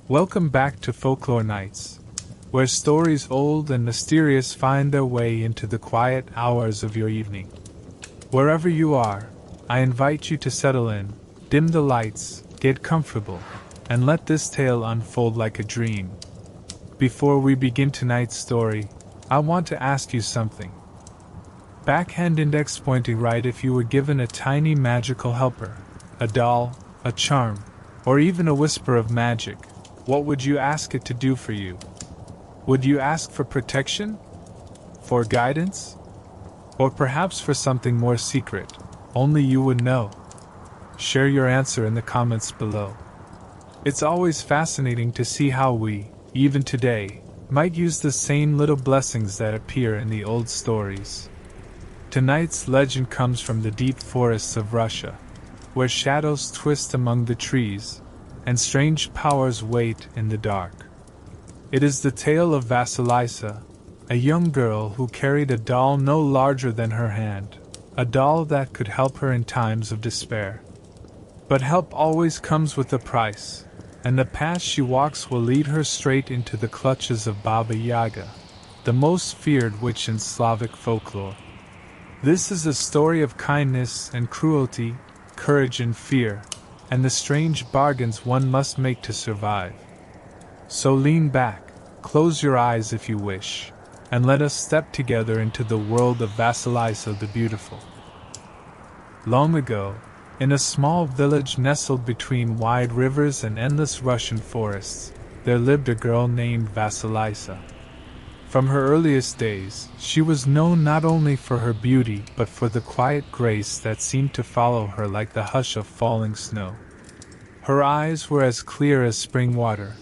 Welcome back to Folklore Nights, where stories old and mysterious find their way into the quiet hours of your evening. Wherever you are, I invite you to settle in, dim the lights, get comfortable, and let this tale unfold like a dream. Before we begin tonight's story, I want to ask you something. Backhand index pointing right if you were given a tiny magical helper, a doll, a charm, or even a whisper of magic. What would you ask it to do for you? Would you ask for protection? For guidance? Or perhaps for something more secret, only you would know? Share your answer in the comments below. It's always fascinating to see how we, even today, might use the same little blessings that appear in the old stories. Tonight's legend comes from the deep forests of Russia, where shadows twist among the trees, and strange powers wait in the dark. It is the tale of Vasilisa, a young girl who carried a doll no larger than her hand, a doll that could help her in times of despair. But help always comes with a price, and the path she walks will lead her straight into the clutches of Baba Yaga, the most feared witch in Slavic folklore. This is a story of kindness and cruelty, courage and fear, and the strange bargains one must make to survive. So lean back, close your eyes if you wish, and let us step together into the world of Vasilisa the Beautiful. Long ago, in a small village nestled between wide rivers and endless Russian forests, there lived a girl named Vasilisa. From her earliest days, she was known not only for her beauty but for the quiet grace that seemed to follow her like the hush of falling snow. Her eyes were as clear as spring water,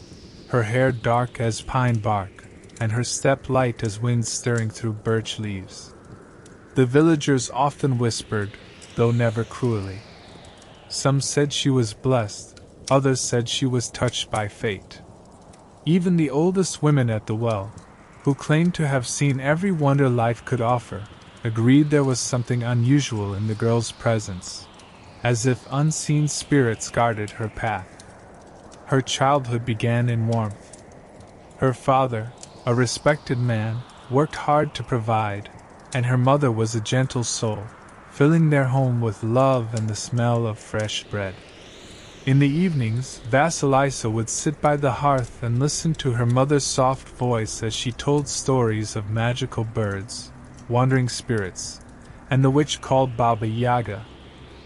her hair dark as pine bark, and her step light as wind stirring through birch leaves. The villagers often whispered, though never cruelly. Some said she was blessed, others said she was touched by fate. Even the oldest women at the well, who claimed to have seen every wonder life could offer, agreed there was something unusual in the girl's presence, as if unseen spirits guarded her path. Her childhood began in warmth. Her father, a respected man, worked hard to provide, and her mother was a gentle soul, filling their home with love and the smell of fresh bread. In the evenings, Vasilisa would sit by the hearth and listen to her mother's soft voice as she told stories of magical birds, wandering spirits, and the witch called Baba Yaga,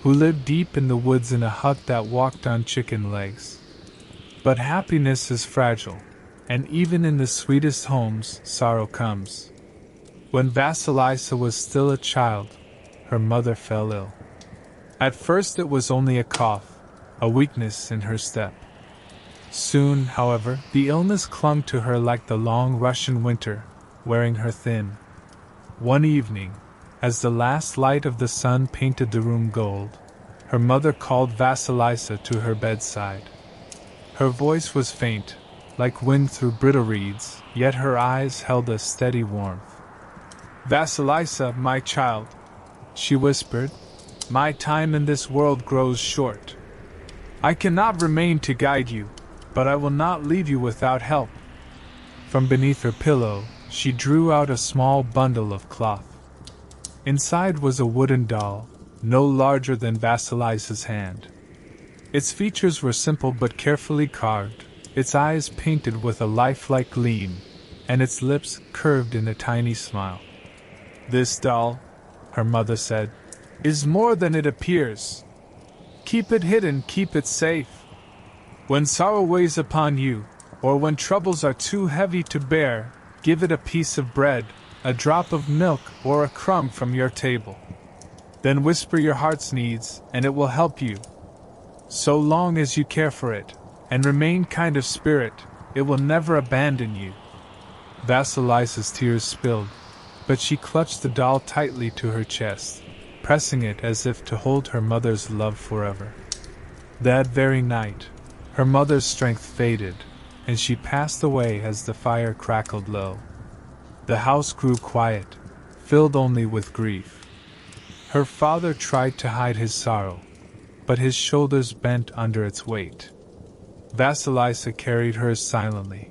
who lived deep in the woods in a hut that walked on chicken legs. But happiness is fragile, and even in the sweetest homes, sorrow comes. When Vasilisa was still a child, her mother fell ill. At first it was only a cough, a weakness in her step. Soon, however, the illness clung to her like the long Russian winter, wearing her thin. One evening, as the last light of the sun painted the room gold, her mother called Vasilisa to her bedside. Her voice was faint, like wind through brittle reeds, yet her eyes held a steady warmth. "Vasilisa, my child," she whispered, "my time in this world grows short. I cannot remain to guide you, but I will not leave you without help." From beneath her pillow, she drew out a small bundle of cloth. Inside was a wooden doll, no larger than Vasilisa's hand. Its features were simple but carefully carved, its eyes painted with a lifelike gleam, and its lips curved in a tiny smile. "This doll," her mother said, "is more than it appears. Keep it hidden, keep it safe. When sorrow weighs upon you, or when troubles are too heavy to bear, give it a piece of bread, a drop of milk, or a crumb from your table. Then whisper your heart's needs, and it will help you. So long as you care for it, and remain kind of spirit, it will never abandon you." Vasilisa's tears spilled, but she clutched the doll tightly to her chest, pressing it as if to hold her mother's love forever. That very night, her mother's strength faded, and she passed away as the fire crackled low. The house grew quiet, filled only with grief. Her father tried to hide his sorrow, but his shoulders bent under its weight. Vasilisa carried hers silently,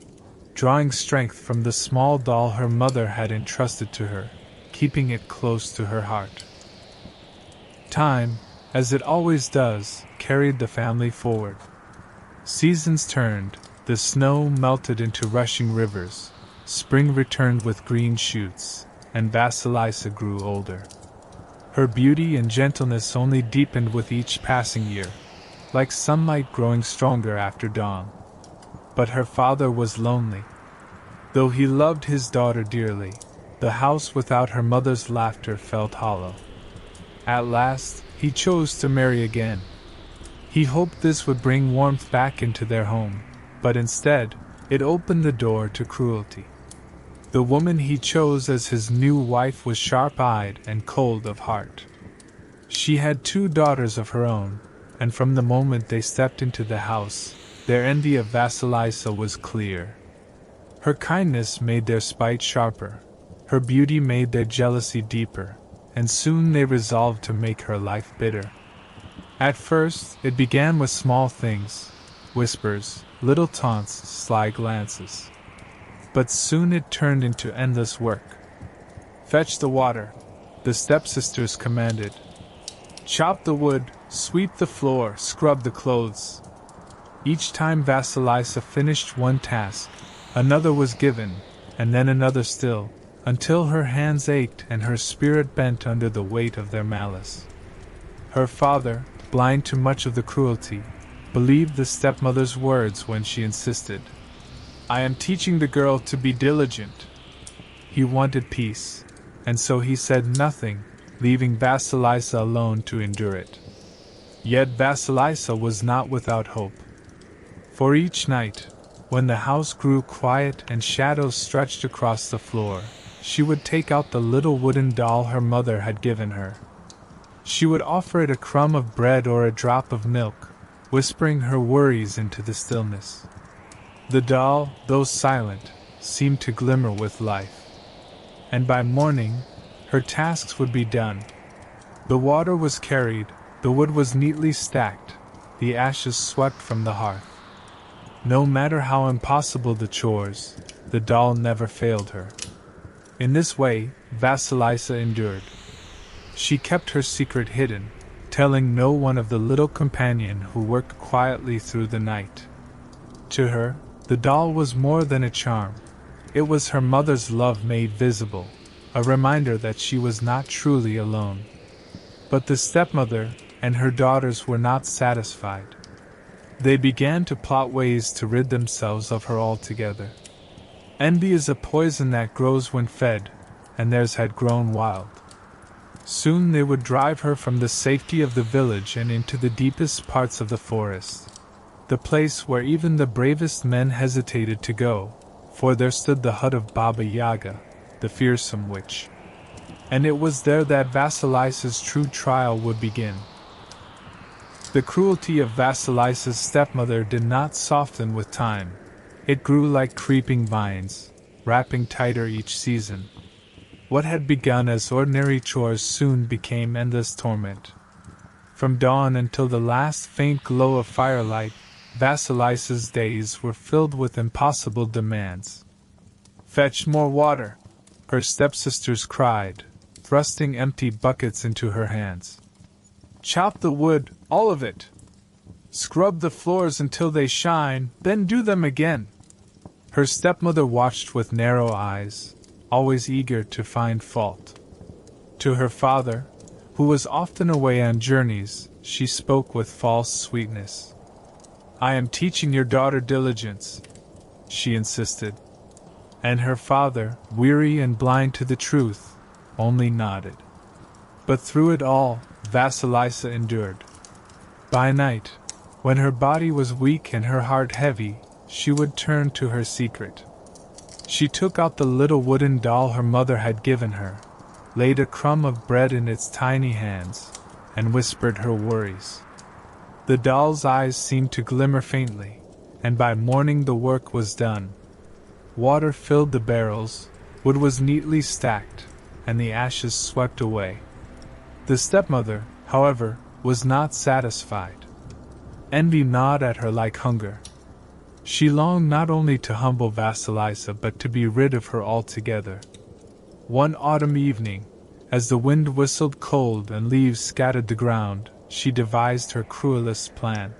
drawing strength from the small doll her mother had entrusted to her, keeping it close to her heart. Time, as it always does, carried the family forward. Seasons turned, the snow melted into rushing rivers, spring returned with green shoots, and Vasilisa grew older. Her beauty and gentleness only deepened with each passing year, like sunlight growing stronger after dawn. But her father was lonely. Though he loved his daughter dearly, the house without her mother's laughter felt hollow. At last, he chose to marry again. He hoped this would bring warmth back into their home, but instead, it opened the door to cruelty. The woman he chose as his new wife was sharp-eyed and cold of heart. She had 2 daughters of her own, and from the moment they stepped into the house, their envy of Vasilisa was clear. Her kindness made their spite sharper, her beauty made their jealousy deeper, and soon they resolved to make her life bitter. At first, it began with small things, whispers, little taunts, sly glances. But soon it turned into endless work. "Fetch the water," the stepsisters commanded. "Chop the wood, sweep the floor, scrub the clothes." Each time Vasilisa finished one task, another was given, and then another still, until her hands ached and her spirit bent under the weight of their malice. Her father, blind to much of the cruelty, believed the stepmother's words when she insisted, "I am teaching the girl to be diligent." He wanted peace, and so he said nothing, leaving Vasilisa alone to endure it. Yet Vasilisa was not without hope. For each night, when the house grew quiet and shadows stretched across the floor, she would take out the little wooden doll her mother had given her. She would offer it a crumb of bread or a drop of milk, whispering her worries into the stillness. The doll, though silent, seemed to glimmer with life. And by morning, her tasks would be done. The water was carried, the wood was neatly stacked, the ashes swept from the hearth. No matter how impossible the chores, the doll never failed her. In this way, Vasilisa endured. She kept her secret hidden, telling no one of the little companion who worked quietly through the night. To her, the doll was more than a charm. It was her mother's love made visible, a reminder that she was not truly alone. But the stepmother and her daughters were not satisfied. They began to plot ways to rid themselves of her altogether. Envy is a poison that grows when fed, and theirs had grown wild. Soon they would drive her from the safety of the village and into the deepest parts of the forest, the place where even the bravest men hesitated to go, for there stood the hut of Baba Yaga, the fearsome witch. And it was there that Vasilisa's true trial would begin. The cruelty of Vasilisa's stepmother did not soften with time. It grew like creeping vines, wrapping tighter each season. What had begun as ordinary chores soon became endless torment. From dawn until the last faint glow of firelight, Vasilisa's days were filled with impossible demands. "Fetch more water," her stepsisters cried, thrusting empty buckets into her hands. "Chop the wood, all of it. Scrub the floors until they shine, then do them again." Her stepmother watched with narrow eyes, always eager to find fault. To her father, who was often away on journeys, she spoke with false sweetness. "I am teaching your daughter diligence," she insisted. And her father, weary and blind to the truth, only nodded. But through it all, Vasilisa endured. By night, when her body was weak and her heart heavy, she would turn to her secret. She took out the little wooden doll her mother had given her, laid a crumb of bread in its tiny hands, and whispered her worries. The doll's eyes seemed to glimmer faintly, and by morning the work was done. Water filled the barrels, wood was neatly stacked, and the ashes swept away. The stepmother, however, was not satisfied. Envy gnawed at her like hunger. She longed not only to humble Vasilisa but to be rid of her altogether. One autumn evening, as the wind whistled cold and leaves scattered the ground, she devised her cruelest plan.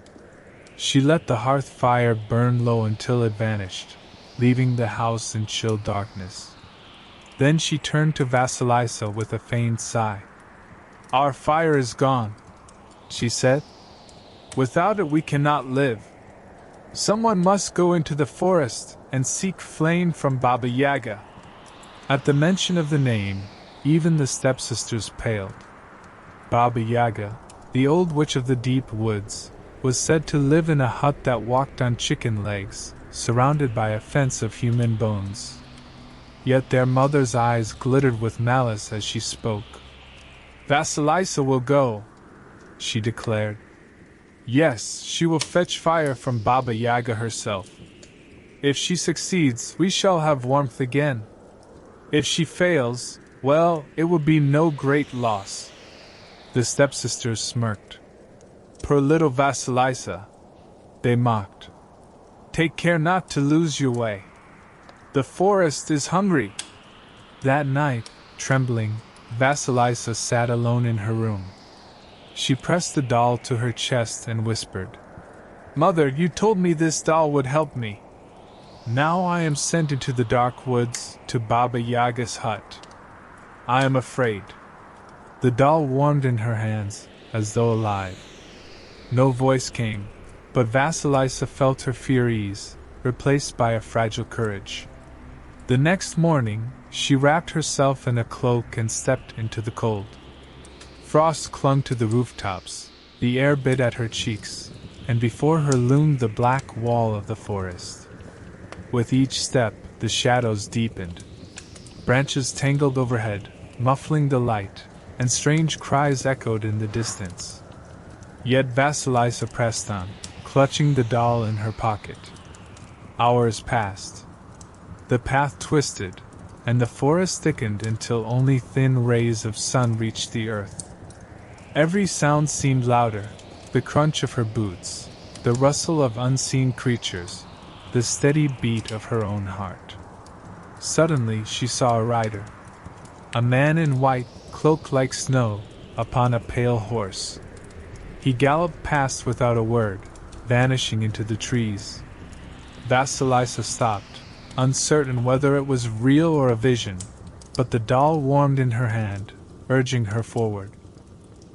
She let the hearth fire burn low until it vanished, leaving the house in chill darkness. Then she turned to Vasilisa with a faint sigh. "Our fire is gone," she said. "Without it we cannot live. Someone must go into the forest and seek flame from Baba Yaga." At the mention of the name, even the stepsisters paled. Baba Yaga, the old witch of the deep woods, was said to live in a hut that walked on chicken legs, surrounded by a fence of human bones. Yet their mother's eyes glittered with malice as she spoke. "Vasilisa will go," she declared. "Yes, she will fetch fire from Baba Yaga herself. If she succeeds, we shall have warmth again. If she fails, well, it will be no great loss." The stepsisters smirked. "Poor little Vasilisa," they mocked. "Take care not to lose your way. The forest is hungry." That night, trembling, Vasilisa sat alone in her room. She pressed the doll to her chest and whispered, "Mother, you told me this doll would help me. Now I am sent into the dark woods, to Baba Yaga's hut. I am afraid." The doll warmed in her hands, as though alive. No voice came, but Vasilisa felt her fear ease, replaced by a fragile courage. The next morning, she wrapped herself in a cloak and stepped into the cold. Frost clung to the rooftops, the air bit at her cheeks, and before her loomed the black wall of the forest. With each step, the shadows deepened. Branches tangled overhead, muffling the light, and strange cries echoed in the distance. Yet Vasilisa pressed on, clutching the doll in her pocket. Hours passed. The path twisted, and the forest thickened until only thin rays of sun reached the earth. Every sound seemed louder: the crunch of her boots, the rustle of unseen creatures, the steady beat of her own heart. Suddenly she saw a rider. A man in white, cloaked like snow, upon a pale horse. He galloped past without a word, vanishing into the trees. Vasilisa stopped, uncertain whether it was real or a vision, but the doll warmed in her hand, urging her forward.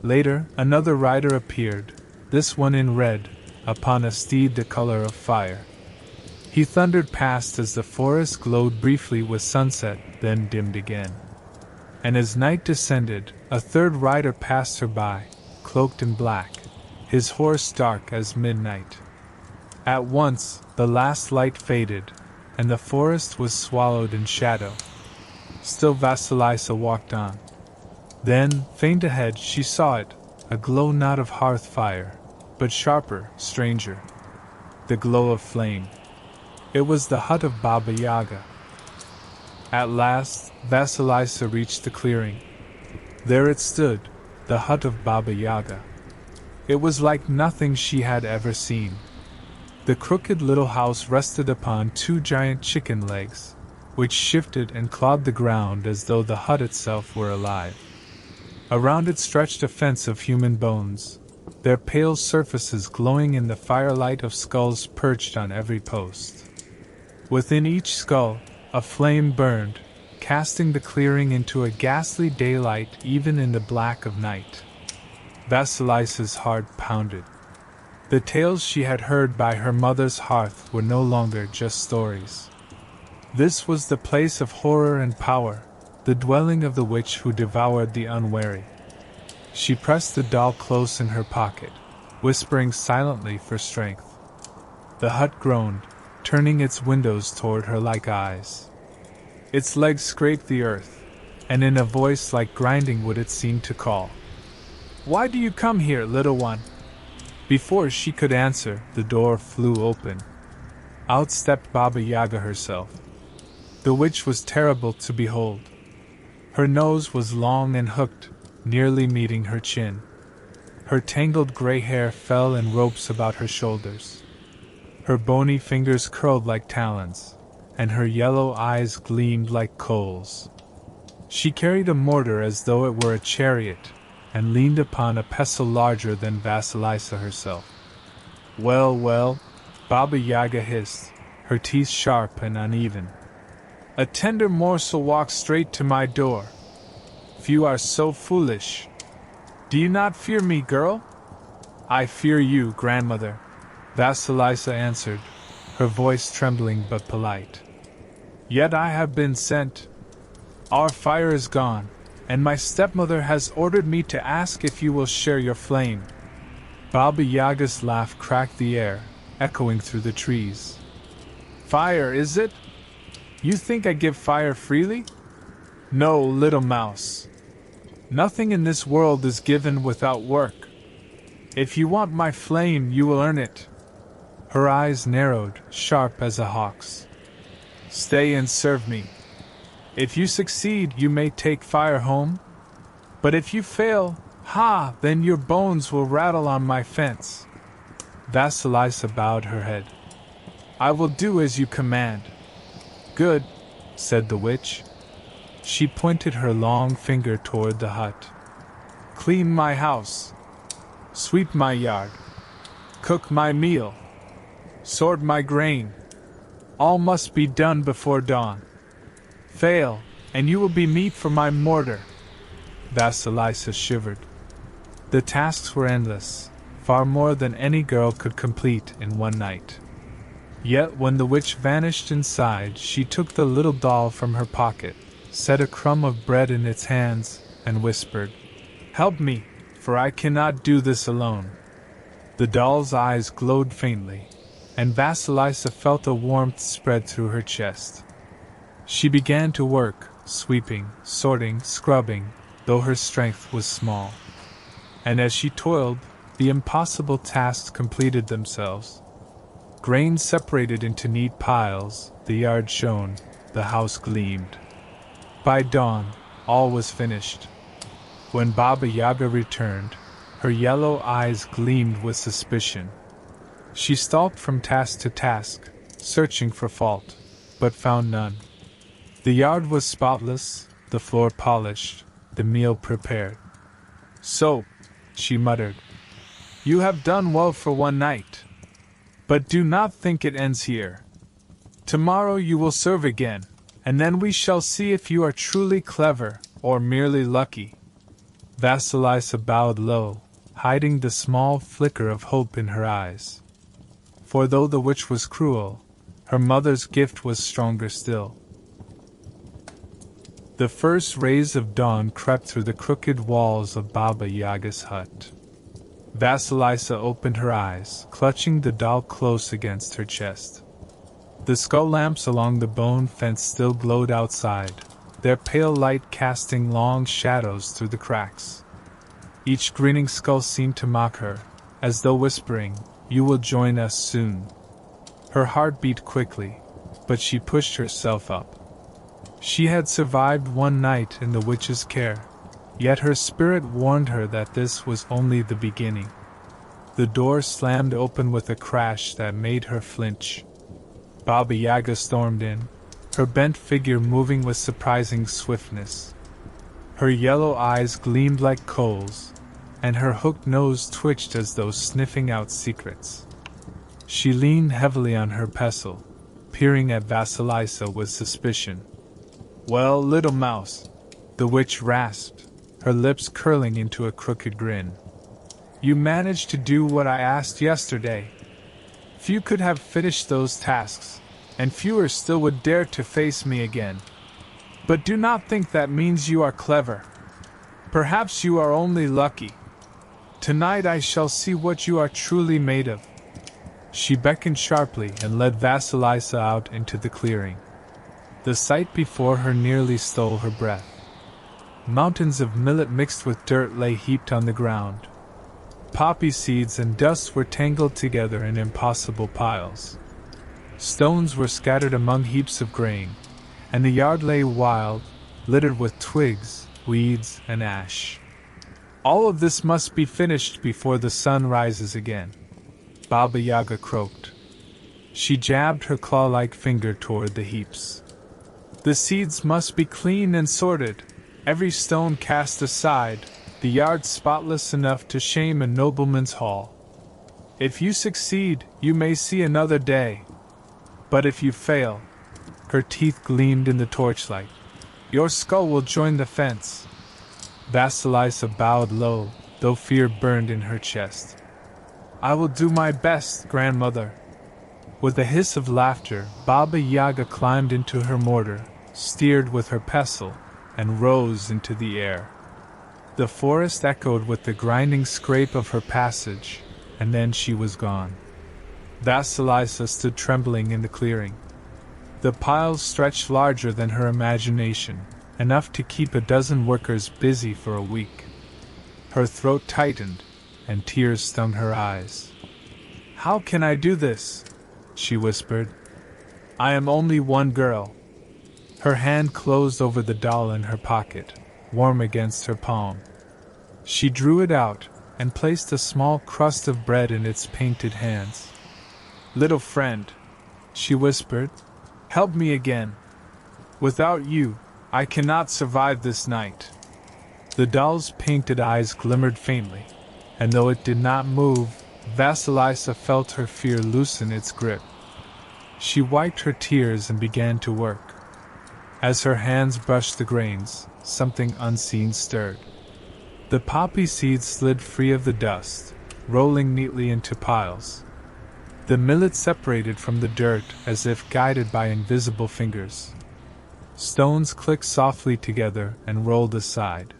Later, another rider appeared, this one in red, upon a steed the color of fire. He thundered past as the forest glowed briefly with sunset, then dimmed again. And as night descended, a third rider passed her by, cloaked in black, his horse dark as midnight. At once, the last light faded, and the forest was swallowed in shadow. Still Vasilisa walked on. Then, faint ahead, she saw it, a glow not of hearth fire, but sharper, stranger. The glow of flame. It was the hut of Baba Yaga. At last, Vasilisa reached the clearing. There it stood, the hut of Baba Yaga. It was like nothing she had ever seen. The crooked little house rested upon two giant chicken legs, which shifted and clawed the ground as though the hut itself were alive. Around it stretched a fence of human bones, their pale surfaces glowing in the firelight of skulls perched on every post. Within each skull, a flame burned, casting the clearing into a ghastly daylight even in the black of night. Vasilisa's heart pounded. The tales she had heard by her mother's hearth were no longer just stories. This was the place of horror and power, the dwelling of the witch who devoured the unwary. She pressed the doll close in her pocket, whispering silently for strength. The hut groaned, turning its windows toward her like eyes. Its legs scraped the earth, and in a voice like grinding wood it seemed to call, "Why do you come here, little one?" Before she could answer, the door flew open. Out stepped Baba Yaga herself. The witch was terrible to behold. Her nose was long and hooked, nearly meeting her chin. Her tangled gray hair fell in ropes about her shoulders. Her bony fingers curled like talons, and her yellow eyes gleamed like coals. She carried a mortar as though it were a chariot, and leaned upon a pestle larger than Vasilisa herself. Well, well, Baba Yaga hissed, her teeth sharp and uneven. A tender morsel walks straight to my door. Few are so foolish. Do you not fear me, girl? I fear you, grandmother, Vasilisa answered, her voice trembling but polite. Yet I have been sent. Our fire is gone, and my stepmother has ordered me to ask if you will share your flame. Baba Yaga's laugh cracked the air, echoing through the trees. Fire, is it? You think I give fire freely? No, little mouse. Nothing in this world is given without work. If you want my flame, you will earn it. Her eyes narrowed, sharp as a hawk's. Stay and serve me. If you succeed, you may take fire home. But if you fail, then your bones will rattle on my fence. Vasilisa bowed her head. I will do as you command. Good, said the witch. She pointed her long finger toward the hut. Clean my house. Sweep my yard. Cook my meal. Sort my grain. All must be done before dawn. Fail, and you will be meat for my mortar. Vasilisa shivered. The tasks were endless, far more than any girl could complete in one night. Yet when the witch vanished inside, she took the little doll from her pocket, set a crumb of bread in its hands, and whispered, Help me, for I cannot do this alone. The doll's eyes glowed faintly, and Vasilisa felt a warmth spread through her chest. She began to work, sweeping, sorting, scrubbing, though her strength was small. And as she toiled, the impossible tasks completed themselves. Grain separated into neat piles, the yard shone, the house gleamed. By dawn, all was finished. When Baba Yaga returned, her yellow eyes gleamed with suspicion. She stalked from task to task, searching for fault, but found none. The yard was spotless, the floor polished, the meal prepared. So, she muttered, you have done well for one night. But do not think it ends here. Tomorrow you will serve again, and then we shall see if you are truly clever or merely lucky. Vasilisa bowed low, hiding the small flicker of hope in her eyes. For though the witch was cruel, her mother's gift was stronger still. The first rays of dawn crept through the crooked walls of Baba Yaga's hut. Vasilisa opened her eyes, clutching the doll close against her chest. The skull lamps along the bone fence still glowed outside, their pale light casting long shadows through the cracks. Each grinning skull seemed to mock her, as though whispering, You will join us soon. Her heart beat quickly, but she pushed herself up. She had survived one night in the witch's care, yet her spirit warned her that this was only the beginning. The door slammed open with a crash that made her flinch. Baba Yaga stormed in, her bent figure moving with surprising swiftness. Her yellow eyes gleamed like coals, and her hooked nose twitched as though sniffing out secrets. She leaned heavily on her pestle, peering at Vasilisa with suspicion. Well, little mouse, the witch rasped, her lips curling into a crooked grin. You managed to do what I asked yesterday. Few could have finished those tasks, and fewer still would dare to face me again. But do not think that means you are clever. Perhaps you are only lucky. Tonight I shall see what you are truly made of. She beckoned sharply and led Vasilisa out into the clearing. The sight before her nearly stole her breath. Mountains of millet mixed with dirt lay heaped on the ground. Poppy seeds and dust were tangled together in impossible piles. Stones were scattered among heaps of grain, and the yard lay wild, littered with twigs, weeds, and ash. All of this must be finished before the sun rises again, Baba Yaga croaked. She jabbed her claw-like finger toward the heaps. "The seeds must be clean and sorted, every stone cast aside, the yard spotless enough to shame a nobleman's hall. If you succeed, you may see another day. But if you fail," her teeth gleamed in the torchlight, "your skull will join the fence." Vasilisa bowed low, though fear burned in her chest. "I will do my best, grandmother." With a hiss of laughter, Baba Yaga climbed into her mortar, steered with her pestle, and rose into the air. The forest echoed with the grinding scrape of her passage, and then she was gone. Vasilisa stood trembling in the clearing. The piles stretched larger than her imagination, enough to keep a dozen workers busy for a week. Her throat tightened, and tears stung her eyes. "How can I do this?" she whispered. "I am only one girl." Her hand closed over the doll in her pocket, warm against her palm. She drew it out, and placed a small crust of bread in its painted hands. "Little friend," she whispered, "help me again. Without you, I cannot survive this night." The doll's painted eyes glimmered faintly, and though it did not move, Vasilisa felt her fear loosen its grip. She wiped her tears and began to work. As her hands brushed the grains, something unseen stirred. The poppy seeds slid free of the dust, rolling neatly into piles. The millet separated from the dirt as if guided by invisible fingers. Stones clicked softly together and rolled aside.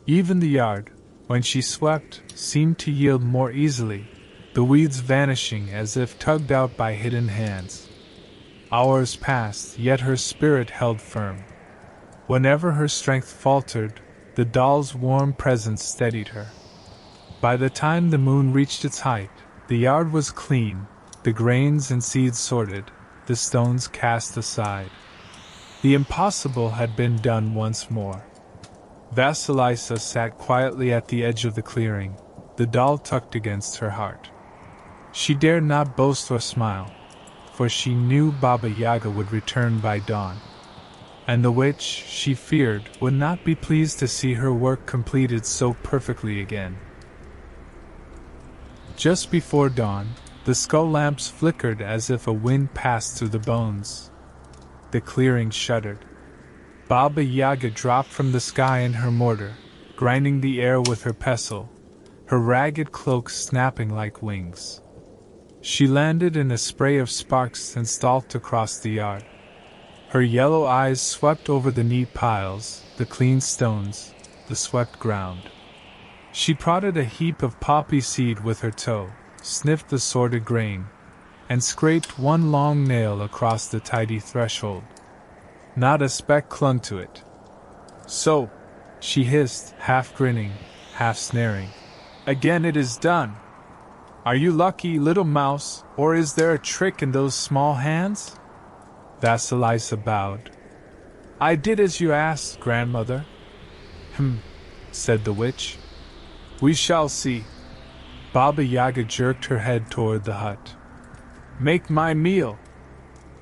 Even the yard, when she swept, seemed to yield more easily, the weeds vanishing as if tugged out by hidden hands. Hours passed, yet her spirit held firm. Whenever her strength faltered, the doll's warm presence steadied her. By the time the moon reached its height, the yard was clean, the grains and seeds sorted, the stones cast aside. The impossible had been done once more. Vasilisa sat quietly at the edge of the clearing, the doll tucked against her heart. She dared not boast or smile, for she knew Baba Yaga would return by dawn, and the witch, she feared, would not be pleased to see her work completed so perfectly again. Just before dawn, the skull lamps flickered as if a wind passed through the bones. The clearing shuddered. Baba Yaga dropped from the sky in her mortar, grinding the air with her pestle, her ragged cloak snapping like wings. She landed in a spray of sparks and stalked across the yard. Her yellow eyes swept over the neat piles, the clean stones, the swept ground. She prodded a heap of poppy seed with her toe, sniffed the sorted grain, and scraped one long nail across the tidy threshold. Not a speck clung to it. "So," she hissed, half grinning, half snaring, "again it is done! Are you lucky, little mouse, or is there a trick in those small hands?" Vasilisa bowed. "I did as you asked, grandmother." Said the witch. "We shall see." Baba Yaga jerked her head toward the hut. "Make my meal."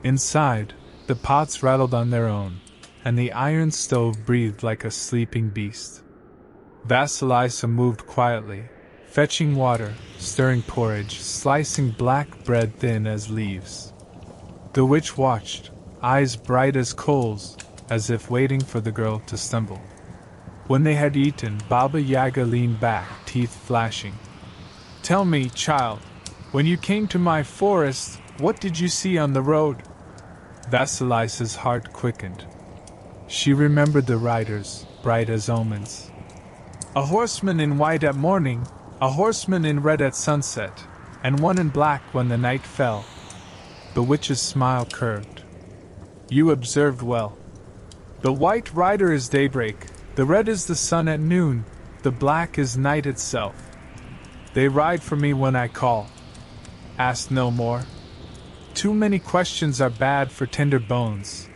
Inside, the pots rattled on their own, and the iron stove breathed like a sleeping beast. Vasilisa moved quietly, fetching water, stirring porridge, slicing black bread thin as leaves. The witch watched, eyes bright as coals, as if waiting for the girl to stumble. When they had eaten, Baba Yaga leaned back, teeth flashing. "Tell me, child, when you came to my forest, what did you see on the road?" Vasilisa's heart quickened. She remembered the riders, bright as omens. "A horseman in white at morning, a horseman in red at sunset, and one in black when the night fell." The witch's smile curved. "You observed well. The white rider is daybreak, the red is the sun at noon, the black is night itself. They ride for me when I call. Ask no more. Too many questions are bad for tender bones."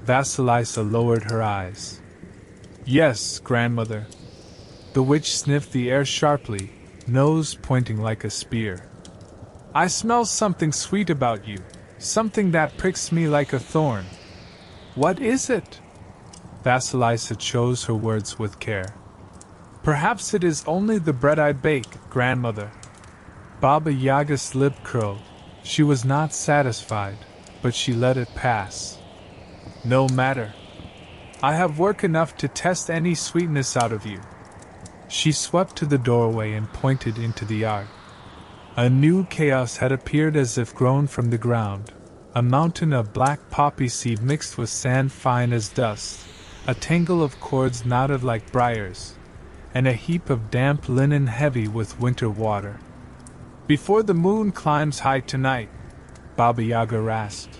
Vasilisa lowered her eyes. "Yes, grandmother." The witch sniffed the air sharply, nose pointing like a spear. I smell something sweet about you, something that pricks me like a thorn. What is it? Vasilisa chose her words with care. Perhaps it is only the bread I bake, grandmother. Baba Yaga's lip curled. She was not satisfied, but she let it pass. No matter. I have work enough to test any sweetness out of you. She swept to the doorway and pointed into the yard. A new chaos had appeared as if grown from the ground. A mountain of black poppy seed mixed with sand fine as dust, a tangle of cords knotted like briars, and a heap of damp linen heavy with winter water. Before the moon climbs high tonight, Baba Yaga rasped.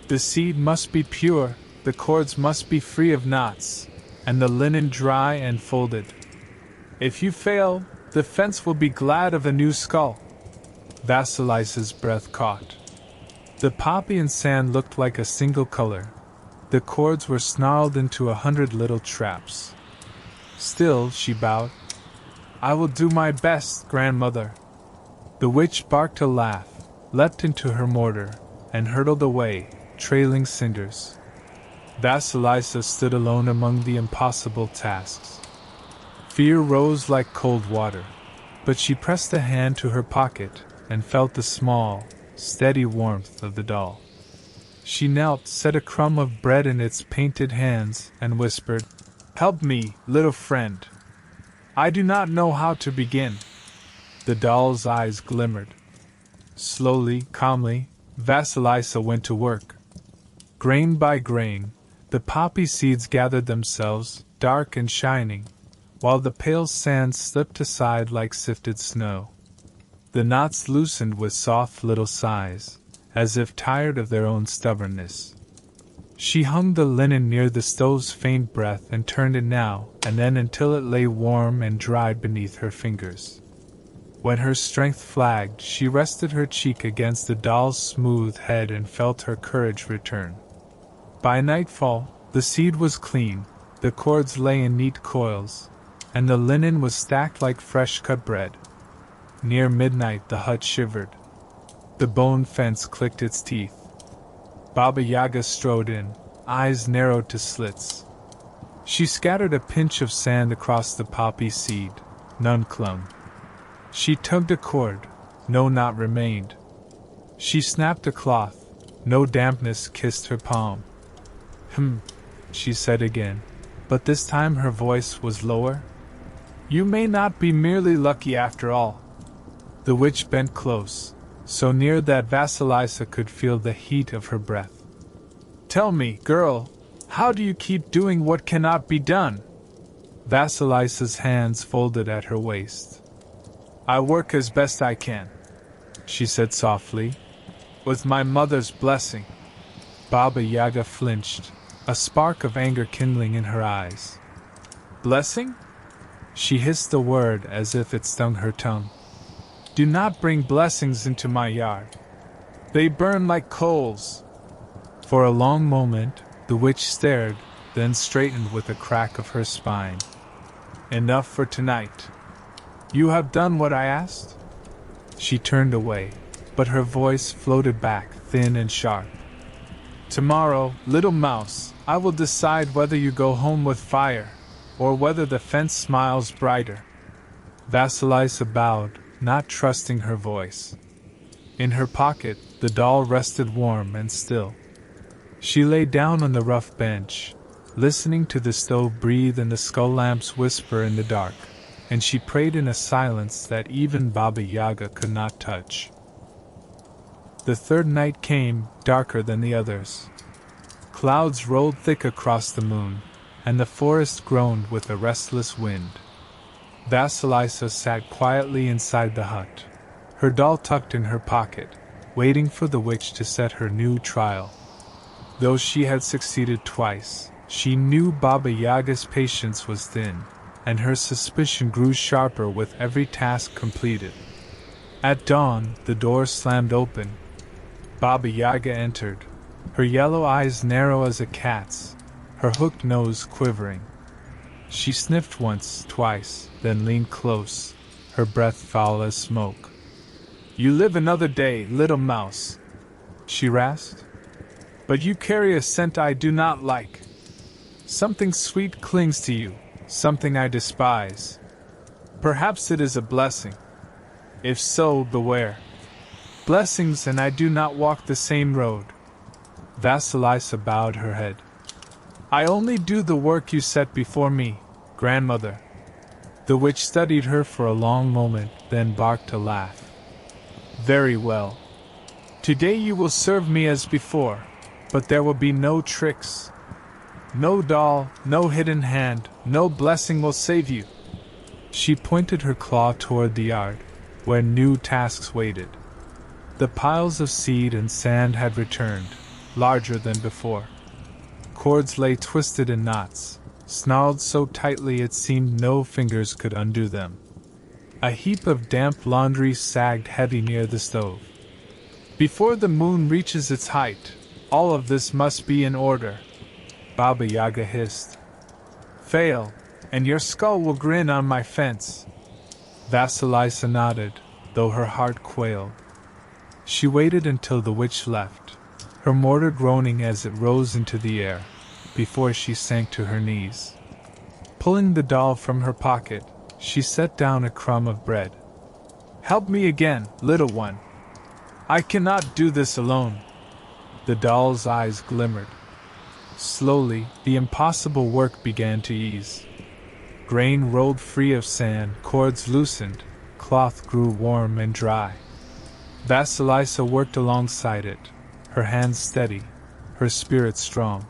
The seed must be pure, the cords must be free of knots, and the linen dry and folded. If you fail, the fence will be glad of a new skull. Vasilisa's breath caught. The poppy and sand looked like a single color. The cords were snarled into 100 little traps. Still, she bowed. I will do my best, grandmother. The witch barked a laugh, leapt into her mortar, and hurtled away, trailing cinders. Vasilisa stood alone among the impossible tasks. Fear rose like cold water, but she pressed a hand to her pocket and felt the small, steady warmth of the doll. She knelt, set a crumb of bread in its painted hands, and whispered, "Help me, little friend. I do not know how to begin." The doll's eyes glimmered. Slowly, calmly, Vasilisa went to work. Grain by grain, the poppy seeds gathered themselves, dark and shining, while the pale sand slipped aside like sifted snow. The knots loosened with soft little sighs, as if tired of their own stubbornness. She hung the linen near the stove's faint breath and turned it now and then until it lay warm and dried beneath her fingers. When her strength flagged, she rested her cheek against the doll's smooth head and felt her courage return. By nightfall, the seed was clean, the cords lay in neat coils, and the linen was stacked like fresh-cut bread. Near midnight the hut shivered. The bone fence clicked its teeth. Baba Yaga strode in, eyes narrowed to slits. She scattered a pinch of sand across the poppy seed. None clung. She tugged a cord. No knot remained. She snapped a cloth. No dampness kissed her palm. She said again, but this time her voice was lower. You may not be merely lucky after all. The witch bent close, so near that Vasilisa could feel the heat of her breath. Tell me, girl, how do you keep doing what cannot be done? Vasilisa's hands folded at her waist. I work as best I can, she said softly, with my mother's blessing. Baba Yaga flinched, a spark of anger kindling in her eyes. Blessing? She hissed the word as if it stung her tongue. Do not bring blessings into my yard. They burn like coals. For a long moment, the witch stared, then straightened with a crack of her spine. Enough for tonight. You have done what I asked? She turned away, but her voice floated back, thin and sharp. Tomorrow, little mouse, I will decide whether you go home with fire, or whether the fence smiles brighter. Vasilisa bowed, not trusting her voice. In her pocket, the doll rested warm and still. She lay down on the rough bench, listening to the stove breathe and the skull lamps whisper in the dark, and she prayed in a silence that even Baba Yaga could not touch. The third night came, darker than the others. Clouds rolled thick across the moon, and the forest groaned with a restless wind. Vasilisa sat quietly inside the hut, her doll tucked in her pocket, waiting for the witch to set her new trial. Though she had succeeded twice, she knew Baba Yaga's patience was thin, and her suspicion grew sharper with every task completed. At dawn, the door slammed open. Baba Yaga entered, her yellow eyes narrow as a cat's, her hooked nose quivering. She sniffed once, twice, then leaned close, her breath foul as smoke. You live another day, little mouse, she rasped. But you carry a scent I do not like. Something sweet clings to you, something I despise. Perhaps it is a blessing. If so, beware. Blessings and I do not walk the same road. Vasilisa bowed her head. I only do the work you set before me, grandmother. The witch studied her for a long moment, then barked a laugh. Very well. Today you will serve me as before, but there will be no tricks. No doll, no hidden hand, no blessing will save you. She pointed her claw toward the yard, where new tasks waited. The piles of seed and sand had returned, larger than before. Cords lay twisted in knots, snarled so tightly it seemed no fingers could undo them. A heap of damp laundry sagged heavy near the stove. Before the moon reaches its height, all of this must be in order, Baba Yaga hissed. Fail, and your skull will grin on my fence. Vasilisa nodded, though her heart quailed. She waited until the witch left, her mortar groaning as it rose into the air, before she sank to her knees. Pulling the doll from her pocket, she set down a crumb of bread. Help me again, little one. I cannot do this alone. The doll's eyes glimmered. Slowly, the impossible work began to ease. Grain rolled free of sand, cords loosened, cloth grew warm and dry. Vasilisa worked alongside it, her hands steady, her spirit strong.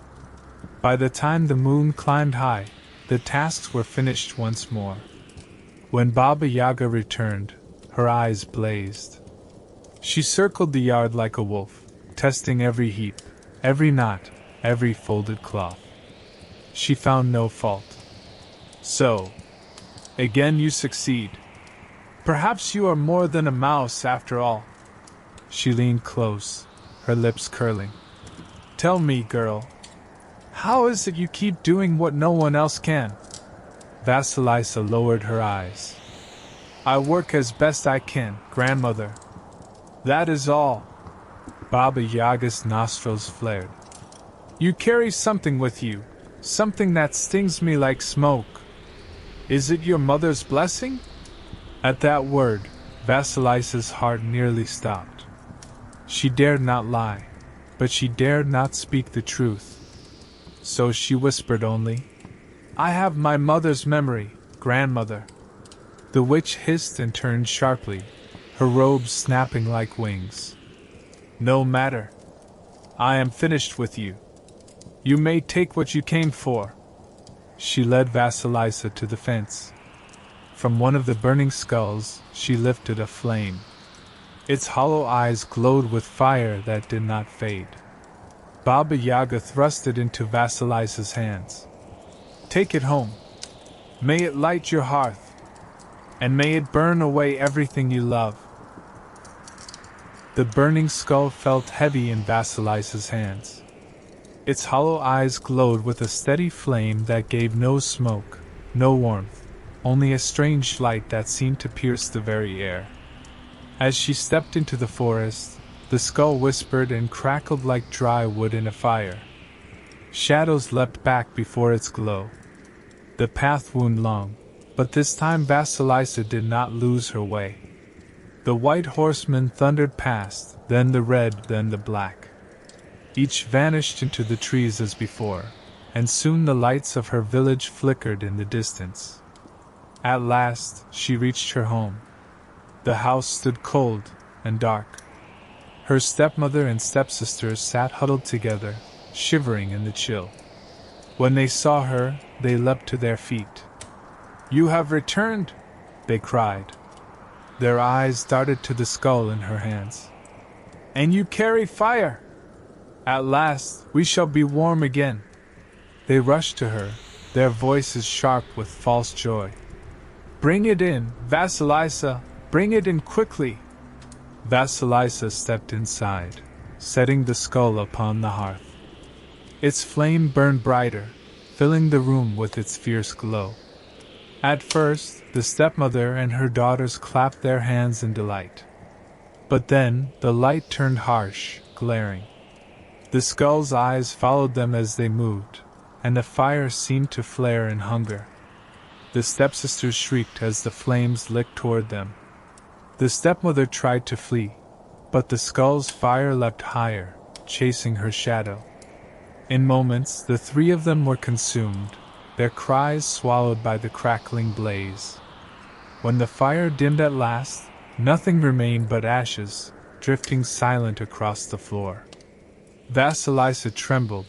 By the time the moon climbed high, the tasks were finished once more. When Baba Yaga returned, her eyes blazed. She circled the yard like a wolf, testing every heap, every knot, every folded cloth. She found no fault. So, again you succeed. Perhaps you are more than a mouse after all. She leaned close, her lips curling. Tell me, girl, how is it you keep doing what no one else can? Vasilisa lowered her eyes. I work as best I can, grandmother. That is all. Baba Yaga's nostrils flared. You carry something with you, something that stings me like smoke. Is it your mother's blessing? At that word, Vasilisa's heart nearly stopped. She dared not lie, but she dared not speak the truth. So she whispered only, I have my mother's memory, grandmother. The witch hissed and turned sharply, her robes snapping like wings. No matter. I am finished with you. You may take what you came for. She led Vasilisa to the fence. From one of the burning skulls, she lifted a flame. Its hollow eyes glowed with fire that did not fade. Baba Yaga thrust it into Vasilisa's hands. Take it home. May it light your hearth, and may it burn away everything you love. The burning skull felt heavy in Vasilisa's hands. Its hollow eyes glowed with a steady flame that gave no smoke, no warmth, only a strange light that seemed to pierce the very air. As she stepped into the forest, the skull whispered and crackled like dry wood in a fire. Shadows leapt back before its glow. The path wound long, but this time Vasilisa did not lose her way. The white horsemen thundered past, then the red, then the black. Each vanished into the trees as before, and soon the lights of her village flickered in the distance. At last, she reached her home. The house stood cold and dark. Her stepmother and stepsisters sat huddled together, shivering in the chill. When they saw her, they leapt to their feet. You have returned, they cried. Their eyes darted to the skull in her hands. And you carry fire! At last, we shall be warm again. They rushed to her, their voices sharp with false joy. Bring it in, Vasilisa, bring it in quickly. Vasilisa stepped inside, setting the skull upon the hearth. Its flame burned brighter, filling the room with its fierce glow. At first, the stepmother and her daughters clapped their hands in delight. But then, the light turned harsh, glaring. The skull's eyes followed them as they moved, and the fire seemed to flare in hunger. The stepsisters shrieked as the flames licked toward them. The stepmother tried to flee, but the skull's fire leapt higher, chasing her shadow. In moments, the three of them were consumed, their cries swallowed by the crackling blaze. When the fire dimmed at last, nothing remained but ashes, drifting silent across the floor. Vasilisa trembled,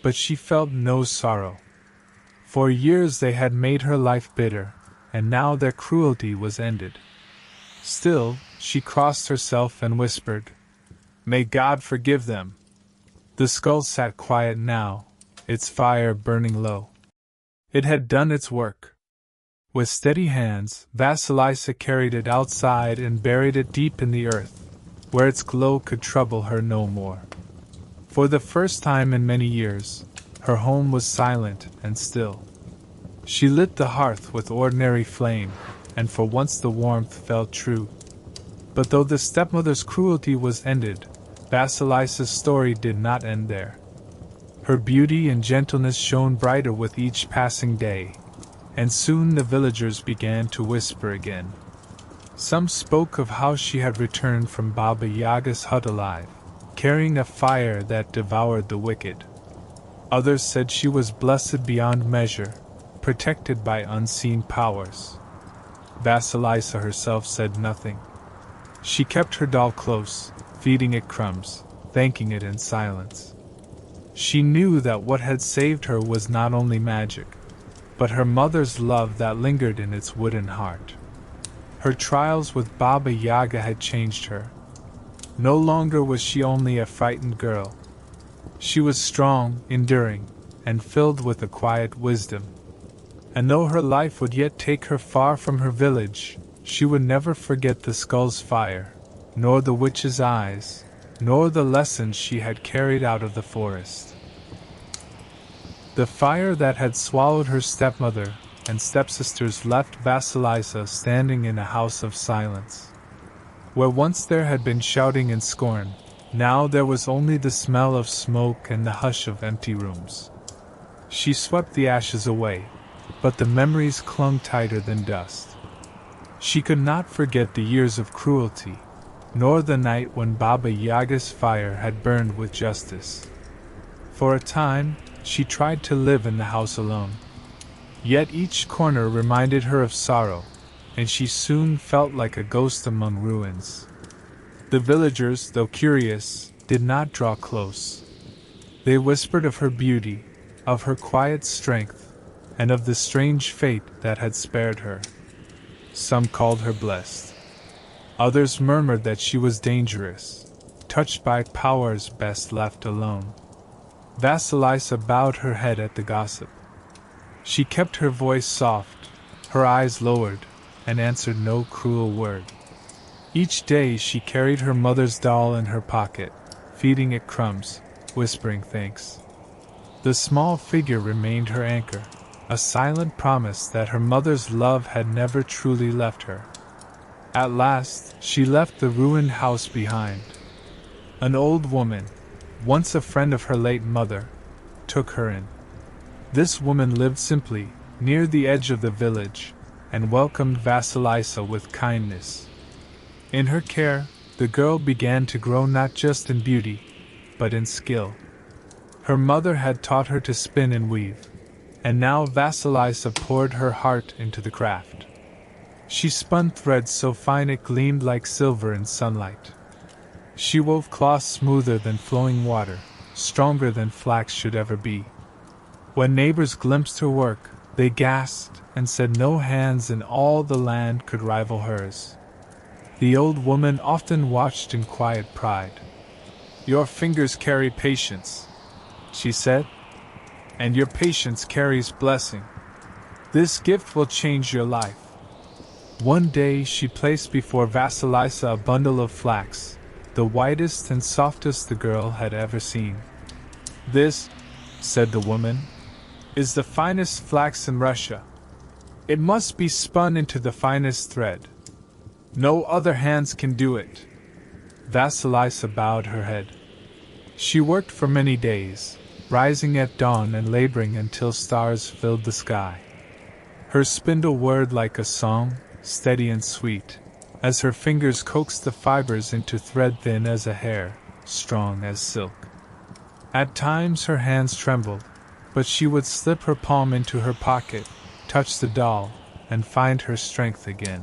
but she felt no sorrow. For years they had made her life bitter, and now their cruelty was ended. Still, she crossed herself and whispered, "May God forgive them." The skull sat quiet now, its fire burning low. It had done its work. With steady hands, Vasilisa carried it outside and buried it deep in the earth, where its glow could trouble her no more. For the first time in many years, her home was silent and still. She lit the hearth with ordinary flame, and for once the warmth felt true. But though the stepmother's cruelty was ended, Vasilisa's story did not end there. Her beauty and gentleness shone brighter with each passing day, and soon the villagers began to whisper again. Some spoke of how she had returned from Baba Yaga's hut alive, carrying a fire that devoured the wicked. Others said she was blessed beyond measure, protected by unseen powers. Vasilisa herself said nothing. She kept her doll close, feeding it crumbs, thanking it in silence. She knew that what had saved her was not only magic, but her mother's love that lingered in its wooden heart. Her trials with Baba Yaga had changed her. No longer was she only a frightened girl. She was strong, enduring, and filled with a quiet wisdom. And though her life would yet take her far from her village, she would never forget the skull's fire, nor the witch's eyes, nor the lessons she had carried out of the forest. The fire that had swallowed her stepmother and stepsisters left Vasilisa standing in a house of silence. Where once there had been shouting and scorn, now there was only the smell of smoke and the hush of empty rooms. She swept the ashes away, but the memories clung tighter than dust. She could not forget the years of cruelty, nor the night when Baba Yaga's fire had burned with justice. For a time, she tried to live in the house alone. Yet each corner reminded her of sorrow, and she soon felt like a ghost among ruins. The villagers, though curious, did not draw close. They whispered of her beauty, of her quiet strength, and of the strange fate that had spared her. Some called her blessed. Others murmured that she was dangerous, touched by powers best left alone. Vasilisa bowed her head at the gossip. She kept her voice soft, her eyes lowered, and answered no cruel word. Each day she carried her mother's doll in her pocket, feeding it crumbs, whispering thanks. The small figure remained her anchor, a silent promise that her mother's love had never truly left her. At last, she left the ruined house behind. An old woman, once a friend of her late mother, took her in. This woman lived simply, near the edge of the village, and welcomed Vasilisa with kindness. In her care, the girl began to grow not just in beauty, but in skill. Her mother had taught her to spin and weave, and now Vasilisa poured her heart into the craft. She spun threads so fine it gleamed like silver in sunlight. She wove cloth smoother than flowing water, stronger than flax should ever be. When neighbors glimpsed her work, they gasped and said no hands in all the land could rival hers. The old woman often watched in quiet pride. "Your fingers carry patience," she said, "and your patience carries blessing. This gift will change your life." One day she placed before Vasilisa a bundle of flax, the whitest and softest the girl had ever seen. "This," said the woman, "is the finest flax in Russia. It must be spun into the finest thread. No other hands can do it." Vasilisa bowed her head. She worked for many days, rising at dawn and laboring until stars filled the sky. Her spindle whirred like a song, steady and sweet, as her fingers coaxed the fibers into thread thin as a hair, strong as silk. At times her hands trembled, but she would slip her palm into her pocket, touch the doll, and find her strength again.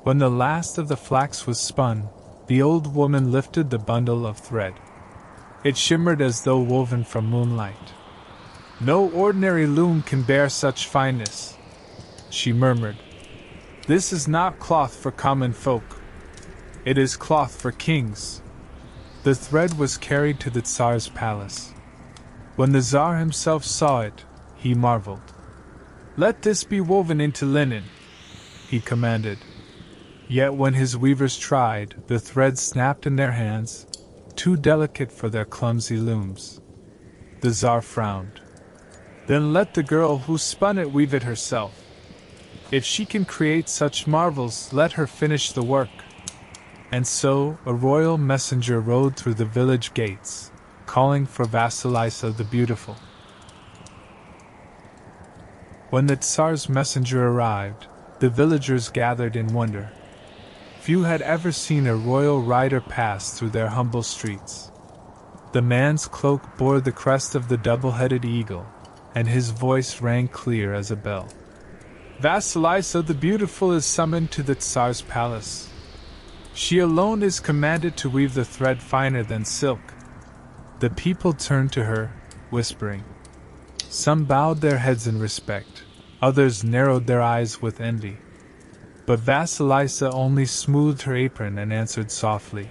When the last of the flax was spun, the old woman lifted the bundle of thread. It shimmered as though woven from moonlight. "No ordinary loom can bear such fineness," she murmured. "This is not cloth for common folk. It is cloth for kings." The thread was carried to the Tsar's palace. When the Tsar himself saw it, he marveled. "Let this be woven into linen," he commanded. Yet when his weavers tried, the thread snapped in their hands, too delicate for their clumsy looms. The Tsar frowned. "Then let the girl who spun it weave it herself. If she can create such marvels, let her finish the work." And so a royal messenger rode through the village gates, calling for Vasilisa the Beautiful. When the Tsar's messenger arrived, the villagers gathered in wonder. Few had ever seen a royal rider pass through their humble streets. The man's cloak bore the crest of the double-headed eagle, and his voice rang clear as a bell. "Vasilisa the Beautiful is summoned to the Tsar's palace. She alone is commanded to weave the thread finer than silk." The people turned to her, whispering. Some bowed their heads in respect, others narrowed their eyes with envy. But Vasilisa only smoothed her apron and answered softly,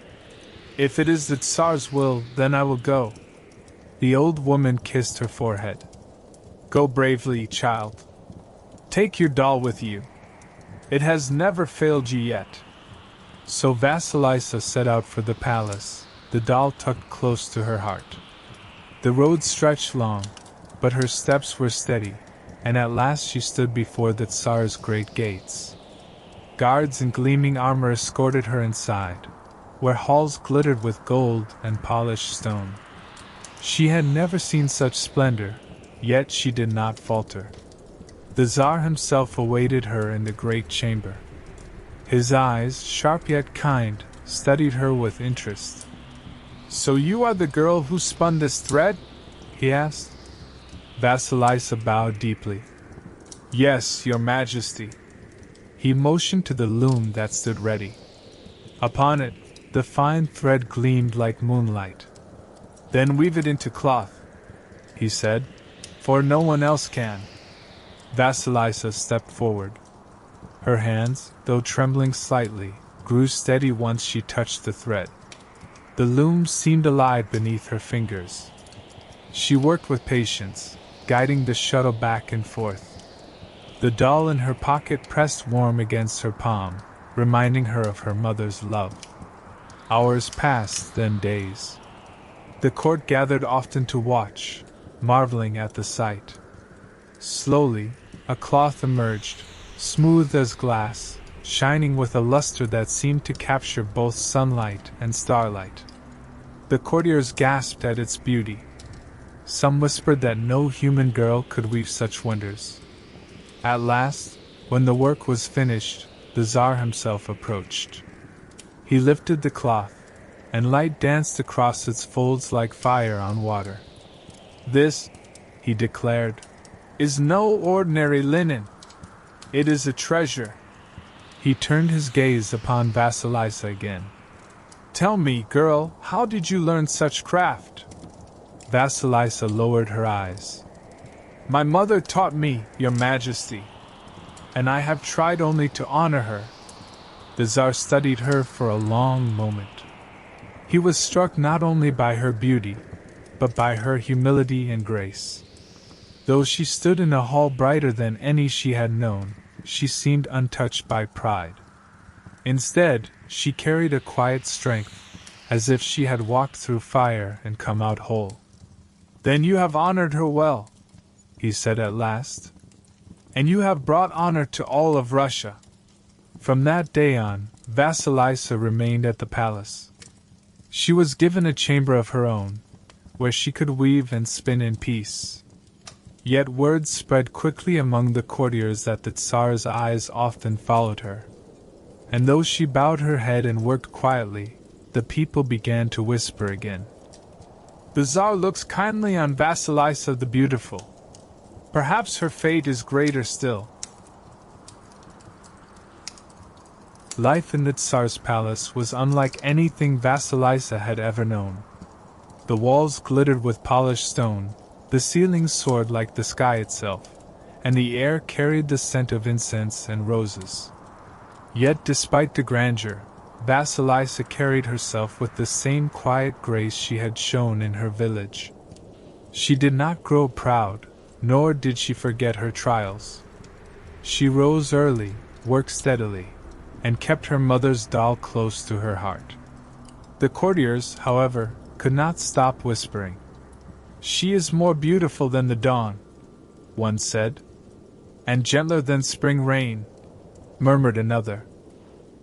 "If it is the Tsar's will, then I will go." The old woman kissed her forehead. "Go bravely, child. Take your doll with you. It has never failed you yet." So Vasilisa set out for the palace, the doll tucked close to her heart. The road stretched long, but her steps were steady, and at last she stood before the Tsar's great gates. Guards in gleaming armor escorted her inside, where halls glittered with gold and polished stone. She had never seen such splendor, yet she did not falter. The Tsar himself awaited her in the great chamber. His eyes, sharp yet kind, studied her with interest. "So you are the girl who spun this thread?" he asked. Vasilisa bowed deeply. "Yes, your majesty." He motioned to the loom that stood ready. Upon it, the fine thread gleamed like moonlight. "Then weave it into cloth," he said, "for no one else can." Vasilisa stepped forward. Her hands, though trembling slightly, grew steady once she touched the thread. The loom seemed alive beneath her fingers. She worked with patience, guiding the shuttle back and forth. The doll in her pocket pressed warm against her palm, reminding her of her mother's love. Hours passed, then days. The court gathered often to watch, marveling at the sight. Slowly, a cloth emerged, smooth as glass, shining with a luster that seemed to capture both sunlight and starlight. The courtiers gasped at its beauty. Some whispered that no human girl could weave such wonders. At last, when the work was finished, the Tsar himself approached. He lifted the cloth, and light danced across its folds like fire on water. "This," he declared, "is no ordinary linen. It is a treasure." He turned his gaze upon Vasilisa again. "Tell me, girl, how did you learn such craft?" Vasilisa lowered her eyes. "My mother taught me, your majesty, and I have tried only to honor her." The Tsar studied her for a long moment. He was struck not only by her beauty, but by her humility and grace. Though she stood in a hall brighter than any she had known, she seemed untouched by pride. Instead, she carried a quiet strength, as if she had walked through fire and come out whole. "Then you have honored her well," he said at last. "And you have brought honor to all of Russia." From that day on, Vasilisa remained at the palace. She was given a chamber of her own, where she could weave and spin in peace. Yet word spread quickly among the courtiers that the Tsar's eyes often followed her. And though she bowed her head and worked quietly, the people began to whisper again. The Tsar looks kindly on Vasilisa the Beautiful. Perhaps her fate is greater still. Life in the Tsar's palace was unlike anything Vasilisa had ever known. The walls glittered with polished stone, the ceilings soared like the sky itself, and the air carried the scent of incense and roses. Yet despite the grandeur, Vasilisa carried herself with the same quiet grace she had shown in her village. She did not grow proud, nor did she forget her trials. She rose early, worked steadily, and kept her mother's doll close to her heart. The courtiers, however, could not stop whispering. "She is more beautiful than the dawn," one said. "And gentler than spring rain," murmured another.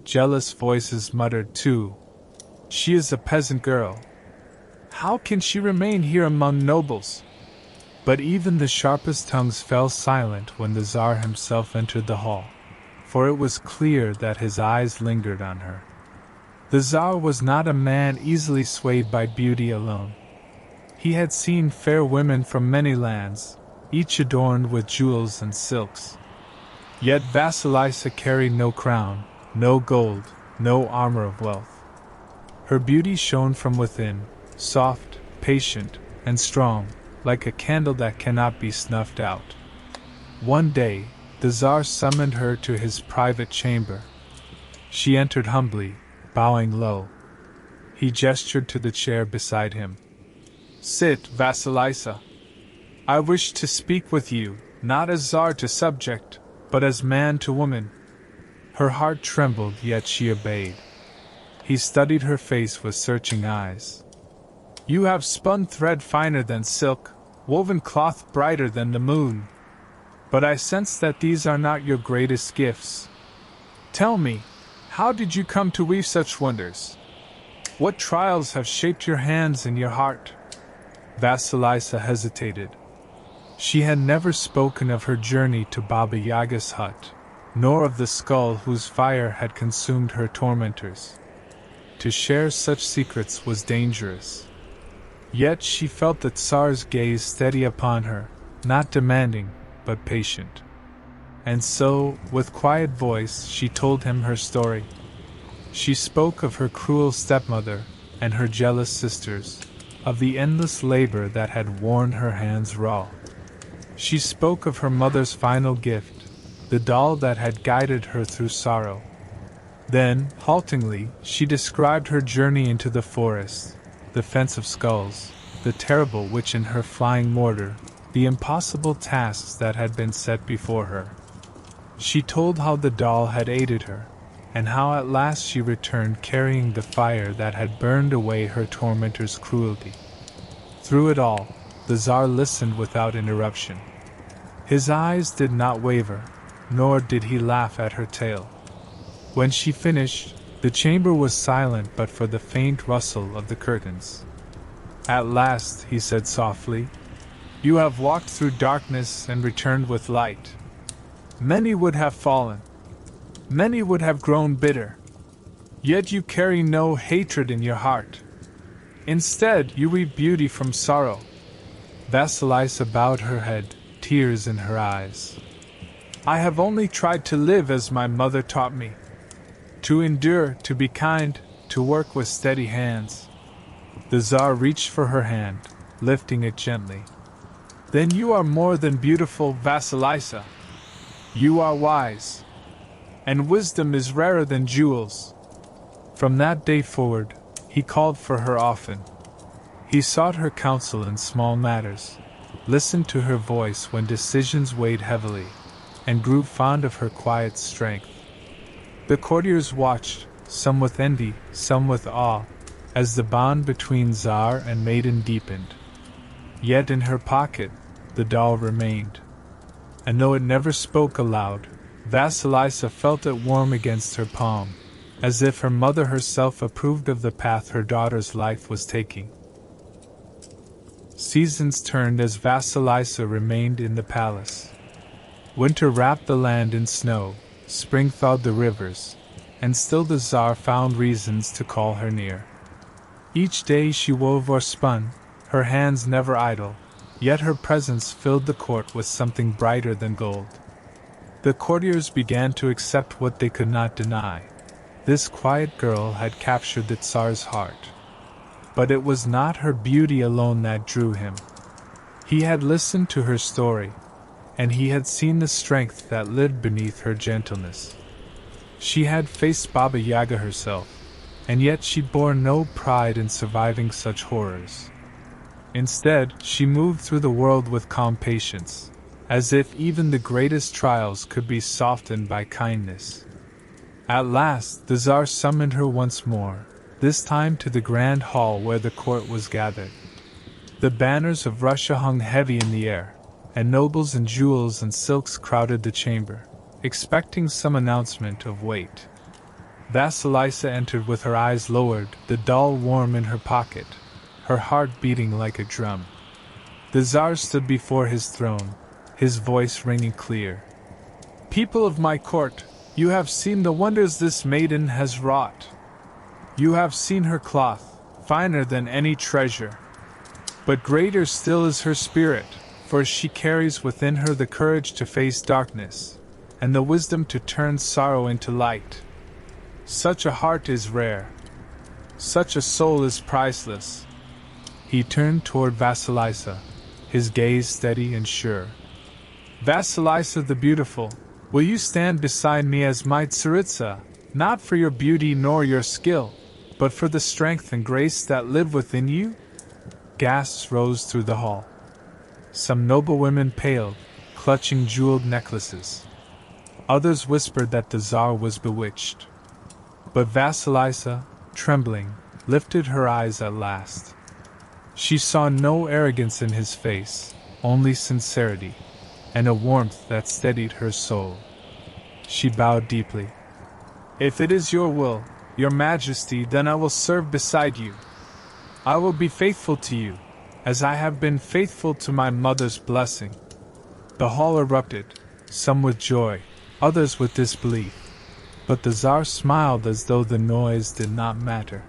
Jealous voices muttered too. "She is a peasant girl. How can she remain here among nobles?" But even the sharpest tongues fell silent when the Tsar himself entered the hall, for it was clear that his eyes lingered on her. The Tsar was not a man easily swayed by beauty alone. He had seen fair women from many lands, each adorned with jewels and silks. Yet Vasilisa carried no crown, no gold, no armor of wealth. Her beauty shone from within, soft, patient, and strong, like a candle that cannot be snuffed out. One day, the Tsar summoned her to his private chamber. She entered humbly, bowing low. He gestured to the chair beside him. "Sit, Vasilisa. I wish to speak with you, not as Tsar to subject, but as man to woman." Her heart trembled, yet she obeyed. He studied her face with searching eyes. "You have spun thread finer than silk, woven cloth brighter than the moon. But I sense that these are not your greatest gifts. Tell me, how did you come to weave such wonders? What trials have shaped your hands and your heart?" Vasilisa hesitated. She had never spoken of her journey to Baba Yaga's hut, nor of the skull whose fire had consumed her tormentors. To share such secrets was dangerous. Yet she felt the Tsar's gaze steady upon her, not demanding, but patient. And so, with quiet voice, she told him her story. She spoke of her cruel stepmother and her jealous sisters, of the endless labor that had worn her hands raw. She spoke of her mother's final gift, the doll that had guided her through sorrow. Then, haltingly, she described her journey into the forest, the fence of skulls, the terrible witch in her flying mortar, the impossible tasks that had been set before her. She told how the doll had aided her, and how at last she returned carrying the fire that had burned away her tormentor's cruelty. Through it all, the Tsar listened without interruption. His eyes did not waver, nor did he laugh at her tale. When she finished, the chamber was silent but for the faint rustle of the curtains. "At last," he said softly, "you have walked through darkness and returned with light. Many would have fallen. Many would have grown bitter. Yet you carry no hatred in your heart. Instead, you weave beauty from sorrow." Vasilisa bowed her head, tears in her eyes. "I have only tried to live as my mother taught me. To endure, to be kind, to work with steady hands." The Tsar reached for her hand, lifting it gently. "Then you are more than beautiful, Vasilisa. You are wise. And wisdom is rarer than jewels." From that day forward, he called for her often. He sought her counsel in small matters, listened to her voice when decisions weighed heavily, and grew fond of her quiet strength. The courtiers watched, some with envy, some with awe, as the bond between Tsar and maiden deepened. Yet in her pocket, the doll remained. And though it never spoke aloud, Vasilisa felt it warm against her palm, as if her mother herself approved of the path her daughter's life was taking. Seasons turned as Vasilisa remained in the palace. Winter wrapped the land in snow, spring thawed the rivers, and still the Tsar found reasons to call her near. Each day she wove or spun, her hands never idle, yet her presence filled the court with something brighter than gold. The courtiers began to accept what they could not deny. This quiet girl had captured the Tsar's heart. But it was not her beauty alone that drew him. He had listened to her story, and he had seen the strength that lived beneath her gentleness. She had faced Baba Yaga herself, and yet she bore no pride in surviving such horrors. Instead, she moved through the world with calm patience, as if even the greatest trials could be softened by kindness. At last, the Tsar summoned her once more, this time to the grand hall where the court was gathered. The banners of Russia hung heavy in the air, and nobles in jewels and silks crowded the chamber, expecting some announcement of weight. Vasilisa entered with her eyes lowered, the doll warm in her pocket, her heart beating like a drum. The Tsar stood before his throne, his voice ringing clear. "People of my court, you have seen the wonders this maiden has wrought. You have seen her cloth, finer than any treasure. But greater still is her spirit, for she carries within her the courage to face darkness, and the wisdom to turn sorrow into light. Such a heart is rare. Such a soul is priceless." He turned toward Vasilisa, his gaze steady and sure. "Vasilisa the beautiful, will you stand beside me as my Tsaritsa, not for your beauty nor your skill, but for the strength and grace that live within you?" Gasps rose through the hall. Some noble women paled, clutching jeweled necklaces. Others whispered that the Tsar was bewitched. But Vasilisa, trembling, lifted her eyes at last. She saw no arrogance in his face, only sincerity, and a warmth that steadied her soul. She bowed deeply. "If it is your will, Your Majesty, then I will serve beside you. I will be faithful to you, as I have been faithful to my mother's blessing." The hall erupted, some with joy, others with disbelief, but the Tsar smiled as though the noise did not matter.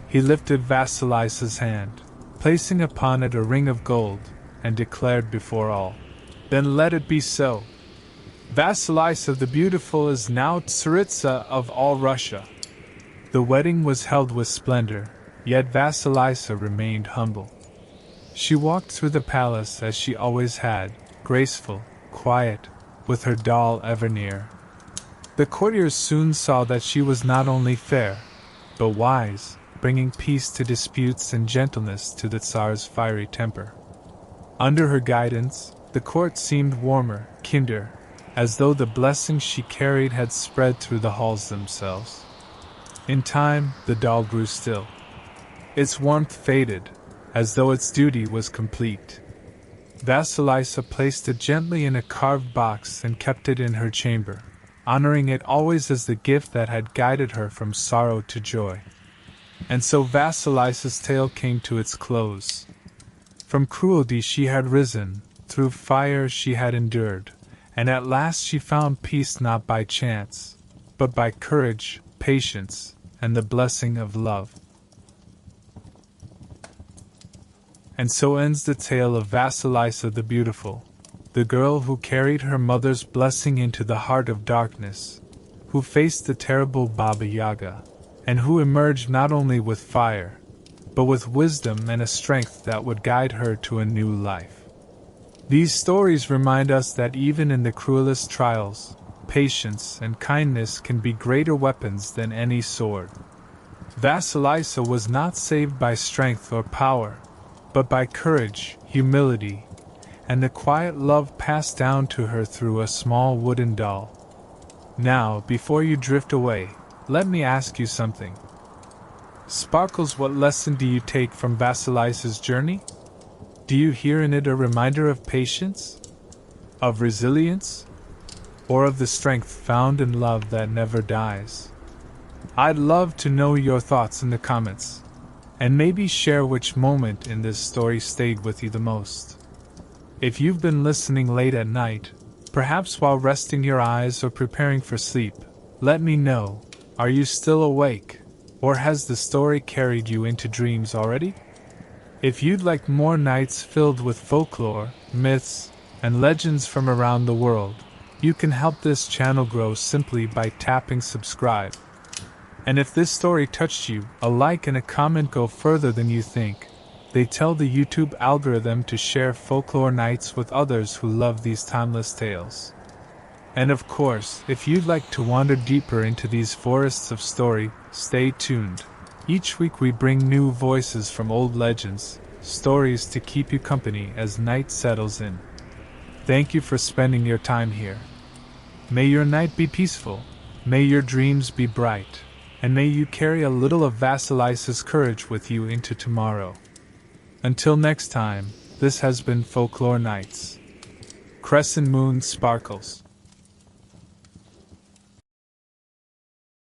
He lifted Vasilisa's hand, placing upon it a ring of gold, and declared before all, "Then let it be so. Vasilisa the Beautiful is now Tsaritsa of all Russia." The wedding was held with splendor, yet Vasilisa remained humble. She walked through the palace as she always had, graceful, quiet, with her doll ever near. The courtiers soon saw that she was not only fair, but wise, bringing peace to disputes and gentleness to the Tsar's fiery temper. Under her guidance, the court seemed warmer, kinder, as though the blessings she carried had spread through the halls themselves. In time, the doll grew still. Its warmth faded, as though its duty was complete. Vasilisa placed it gently in a carved box and kept it in her chamber, honoring it always as the gift that had guided her from sorrow to joy. And so Vasilisa's tale came to its close. From cruelty she had risen, through fire she had endured, and at last she found peace not by chance, but by courage, patience, and the blessing of love. And so ends the tale of Vasilisa the Beautiful, the girl who carried her mother's blessing into the heart of darkness, who faced the terrible Baba Yaga, and who emerged not only with fire, but with wisdom and a strength that would guide her to a new life. These stories remind us that even in the cruelest trials, patience and kindness can be greater weapons than any sword. Vasilisa was not saved by strength or power, but by courage, humility, and the quiet love passed down to her through a small wooden doll. Now, before you drift away, let me ask you something. Sparkles, what lesson do you take from Vasilisa's journey? Do you hear in it a reminder of patience, of resilience, or of the strength found in love that never dies? I'd love to know your thoughts in the comments, and maybe share which moment in this story stayed with you the most. If you've been listening late at night, perhaps while resting your eyes or preparing for sleep, let me know. Are you still awake? Or has the story carried you into dreams already? If you'd like more nights filled with folklore, myths, and legends from around the world, you can help this channel grow simply by tapping subscribe. And if this story touched you, a like and a comment go further than you think. They tell the YouTube algorithm to share folklore nights with others who love these timeless tales. And of course, if you'd like to wander deeper into these forests of story, stay tuned. Each week we bring new voices from old legends, stories to keep you company as night settles in. Thank you for spending your time here. May your night be peaceful, may your dreams be bright, and may you carry a little of Vasilisa's courage with you into tomorrow. Until next time, this has been Folklore Nights. Crescent Moon Sparkles.